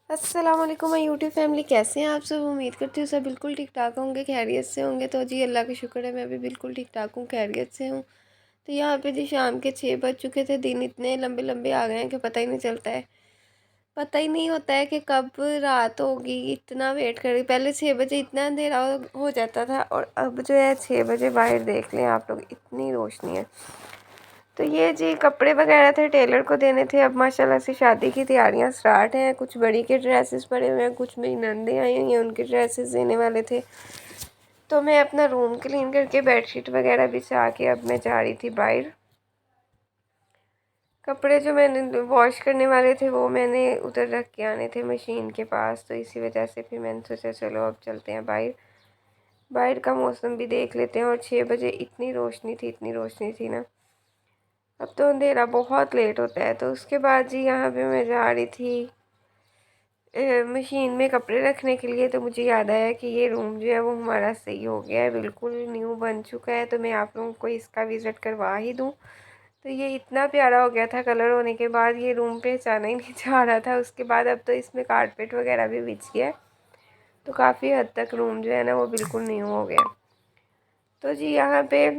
अस्सलाम वालेकुम my YouTube family, कैसे हैं आप सब। उम्मीद करती हूँ सब बिल्कुल ठीक ठाक होंगे, खैरियत से होंगे। तो जी अल्लाह का शुक्र है, मैं भी बिल्कुल ठीक ठाक हूँ, खैरियत से हूँ। तो यहाँ पे जी शाम के 6 बज चुके थे। दिन इतने लंबे लंबे आ गए हैं कि पता ही नहीं चलता है। पता ही नहीं होता है कि कब रात होगी। इतना वेट कर रही, पहले 6 बजे इतना अंधेरा हो जाता था और अब जो है 6 बजे बाहर देख लें आप लोग, इतनी रोशनी है। तो ये जी कपड़े वगैरह थे, टेलर को देने थे। अब माशाल्लाह से शादी की तैयारियां स्टार्ट हैं। कुछ बड़ी के ड्रेसेस पड़े हुए हैं, कुछ मेरी नंदे आई हुई हैं, उनके ड्रेसेस देने वाले थे। तो मैं अपना रूम क्लीन करके बेडशीट वगैरह बिछा के अब मैं जा रही थी बाहर। कपड़े जो मैंने वॉश करने वाले थे वो मैंने उधर रख के आने थे मशीन के पास। तो इसी वजह से फिर मैंने सोचा चलो अब चलते हैं बाहर, बाहर का मौसम भी देख लेते हैं। और 6 बजे इतनी रोशनी थी, इतनी रोशनी थी ना। अब तो अंधेरा बहुत लेट होता है। तो उसके बाद जी यहाँ पे मैं जा रही थी मशीन में कपड़े रखने के लिए। तो मुझे याद आया कि ये रूम जो है वो हमारा सही हो गया है, बिल्कुल न्यू बन चुका है। तो मैं आप लोगों को इसका विज़िट करवा ही दूँ। तो ये इतना प्यारा हो गया था कलर होने के बाद, ये रूम पहचाना ही नहीं जा रहा था। उसके बाद अब तो इसमें कारपेट वगैरह भी बिछ गया है। तो काफ़ी हद तक रूम जो है ना वो बिल्कुल न्यू हो गया। तो जी यहाँ पे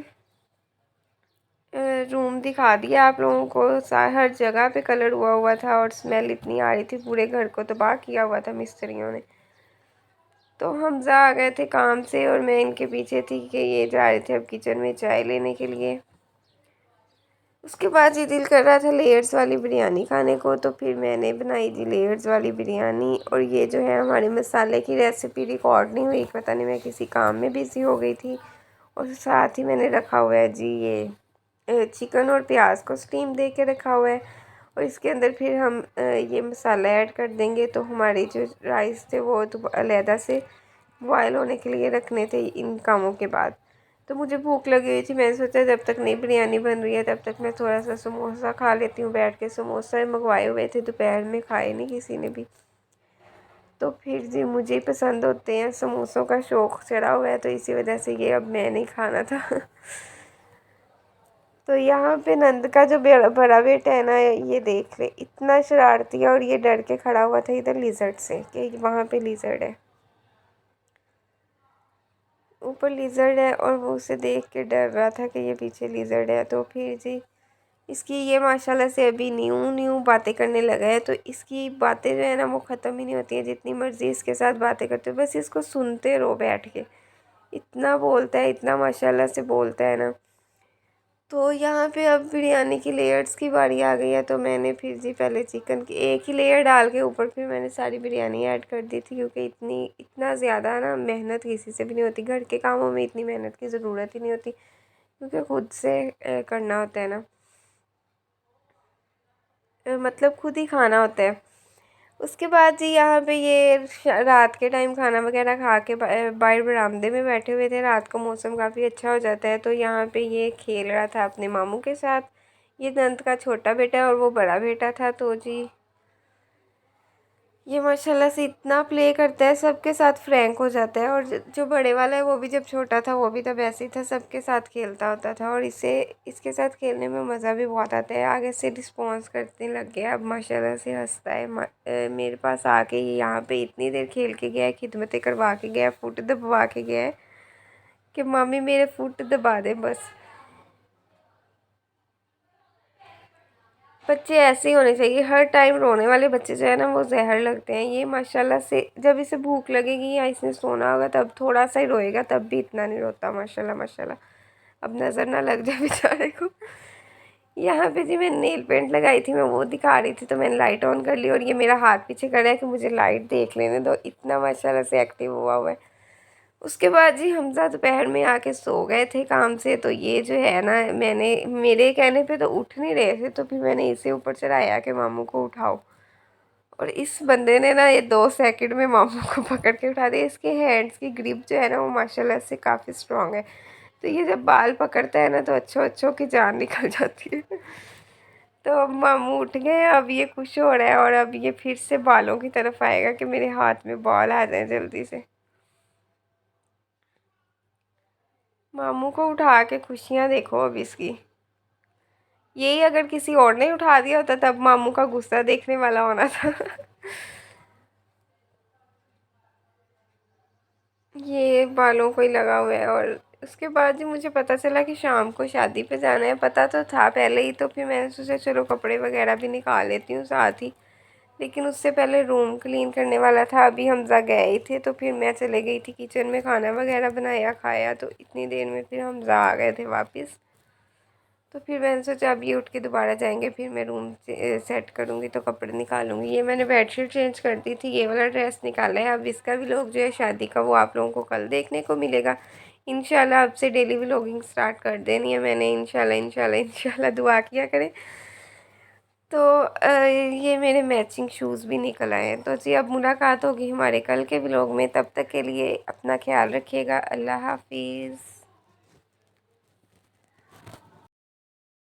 रूम दिखा दिया आप लोगों को। हर जगह पे कलर हुआ हुआ था और स्मेल इतनी आ रही थी, पूरे घर को तबाह किया हुआ था मिस्त्रियों ने। तो हमजा आ गए थे काम से और मैं इनके पीछे थी कि ये जा रहे थे अब किचन में चाय लेने के लिए। उसके बाद ये दिल कर रहा था लेयर्स वाली बिरयानी खाने को। तो फिर मैंने बनाई थी लेयर्स वाली बिरयानी। और ये जो है हमारे मसाले की रेसिपी रिकॉर्ड नहीं हुई, पता नहीं मैं किसी काम में बिज़ी हो गई थी। और साथ ही मैंने रखा हुआ है जी ये चिकन और प्याज को स्टीम दे के रखा हुआ है। और इसके अंदर फिर हम ये मसाला ऐड कर देंगे। तो हमारे जो राइस थे वो तो अलहदा से बॉयल होने के लिए रखने थे इन कामों के बाद। तो मुझे भूख लगी हुई थी, मैंने सोचा जब तक नई बिरयानी बन रही है तब तक मैं थोड़ा सा समोसा खा लेती हूँ बैठ के। समोसा मंगवाए हुए थे, दोपहर में खाए नहीं किसी ने भी। तो फिर जी मुझे ही पसंद होते हैं, समोसों का शौक़ चढ़ा हुआ है। तो इसी वजह से ये अब मैं नहीं खाना था। तो यहाँ पे नंद का जो बड़ा बेटा है ना, ये देख ले इतना शरारती है। और ये डर के खड़ा हुआ था इधर लिजर्ड से कि वहाँ पे लिजर्ड है, ऊपर लिजर्ड है। और वो उसे देख के डर रहा था कि ये पीछे लिजर्ड है। तो फिर जी इसकी ये माशाल्लाह से अभी न्यू न्यू बातें करने लगा है। तो इसकी बातें जो है ना वो ख़त्म ही नहीं होती हैं, जितनी मर्ज़ी इसके साथ बातें करते हो बस इसको सुनते रहो बैठ के। इतना बोलता है, इतना माशाल्लाह से बोलता है ना। तो यहाँ पे अब बिरयानी की लेयर्स की बारी आ गई है। तो मैंने फिर जी पहले चिकन की एक ही लेयर डाल के ऊपर फिर मैंने सारी बिरयानी ऐड कर दी थी। क्योंकि इतना ज़्यादा ना मेहनत किसी से भी नहीं होती, घर के कामों में इतनी मेहनत की ज़रूरत ही नहीं होती, क्योंकि ख़ुद से करना होता है ना। मतलब खुद ही खाना होता है। उसके बाद जी यहाँ पे ये रात के टाइम खाना वगैरह खा के बाहर बरामदे में बैठे हुए थे। रात का मौसम काफ़ी अच्छा हो जाता है। तो यहाँ पे ये खेल रहा था अपने मामू के साथ। ये नंद का छोटा बेटा और वो बड़ा बेटा था। तो जी ये माशाल्लाह से इतना प्ले करता है, सबके साथ फ्रैंक हो जाता है। और जो बड़े वाला है वो भी जब छोटा था वो भी तब ऐसे ही था, सबके साथ खेलता होता था। और इसके साथ खेलने में मज़ा भी बहुत आता है। आगे से रिस्पॉन्स करने लग गया, अब माशाल्लाह से हंसता है। मेरे पास आके ये यहाँ पे इतनी देर खेल के गया है, खिदमतें करवा के गया है, फुट दबवा के गया है कि मम्मी मेरे फुट दबा दे बस। बच्चे ऐसे ही होने चाहिए, हर टाइम रोने वाले बच्चे जो है ना वो जहर लगते हैं। ये माशाल्लाह से जब इसे भूख लगेगी या इसने सोना होगा तब थोड़ा सा ही रोएगा, तब भी इतना नहीं रोता माशाल्लाह माशाल्लाह। अब नज़र ना लग जाए बेचारे को। यहाँ पे जी मैं नेल पेंट लगाई थी, मैं वो दिखा रही थी। तो मैंने लाइट ऑन कर ली और ये मेरा हाथ पीछे कर रहा है कि मुझे लाइट देख लेने दो, इतना माशाल्लाह से एक्टिव हुआ हुआ है। उसके बाद जी हमज़ा दोपहर में आके सो गए थे काम से। तो ये जो है ना, मैंने मेरे कहने पे तो उठ नहीं रहे थे, तो फिर मैंने इसे ऊपर चढ़ाया कि मामू को उठाओ। और इस बंदे ने ना ये 2 सेकंड में मामू को पकड़ के उठा दिया। इसके हैंड्स की ग्रिप जो है ना वो माशाल्लाह से काफ़ी स्ट्रॉन्ग है। तो ये जब बाल पकड़ता है ना तो अच्छो अच्छो की जान निकल जाती है। तो अब मामू उठ गए, अब ये खुश हो रहा है और अब ये फिर से बालों की तरफ आएगा कि मेरे हाथ में बाल आ जाए जल्दी से। मामू को उठा के खुशियाँ देखो अब इसकी। यही अगर किसी और ने उठा दिया होता तब मामू का गुस्सा देखने वाला होना था। ये बालों को ही लगा हुआ है। और उसके बाद जी मुझे पता चला कि शाम को शादी पे जाना है। पता तो था पहले ही, तो फिर मैंने सोचा चलो कपड़े वगैरह भी निकाल लेती हूँ साथ ही। लेकिन उससे पहले रूम क्लीन करने वाला था। अभी हमजा गए ही थे तो फिर मैं चले गई थी किचन में, खाना वगैरह बनाया खाया। तो इतनी देर में फिर हमजा आ गए थे वापस। तो फिर मैंने सोचा अभी उठ के दोबारा जाएंगे, फिर मैं रूम सेट करूँगी तो कपड़े निकालूंगी। ये मैंने बेडशीट चेंज कर दी थी, ये वाला ड्रेस निकाला है। अब इसका व्लॉग जो है शादी का वो आप लोगों को कल देखने को मिलेगा इंशाल्लाह। अब से डेली व्लॉगिंग स्टार्ट कर देनी है मैंने इंशाल्लाह इंशाल्लाह इंशाल्लाह, दुआ किया करें। तो ये मेरे मैचिंग शूज़ भी निकल आए हैं। तो जी अब मुलाकात होगी हमारे कल के व्लॉग में, तब तक के लिए अपना ख्याल रखिएगा। अल्लाह हाफिज़।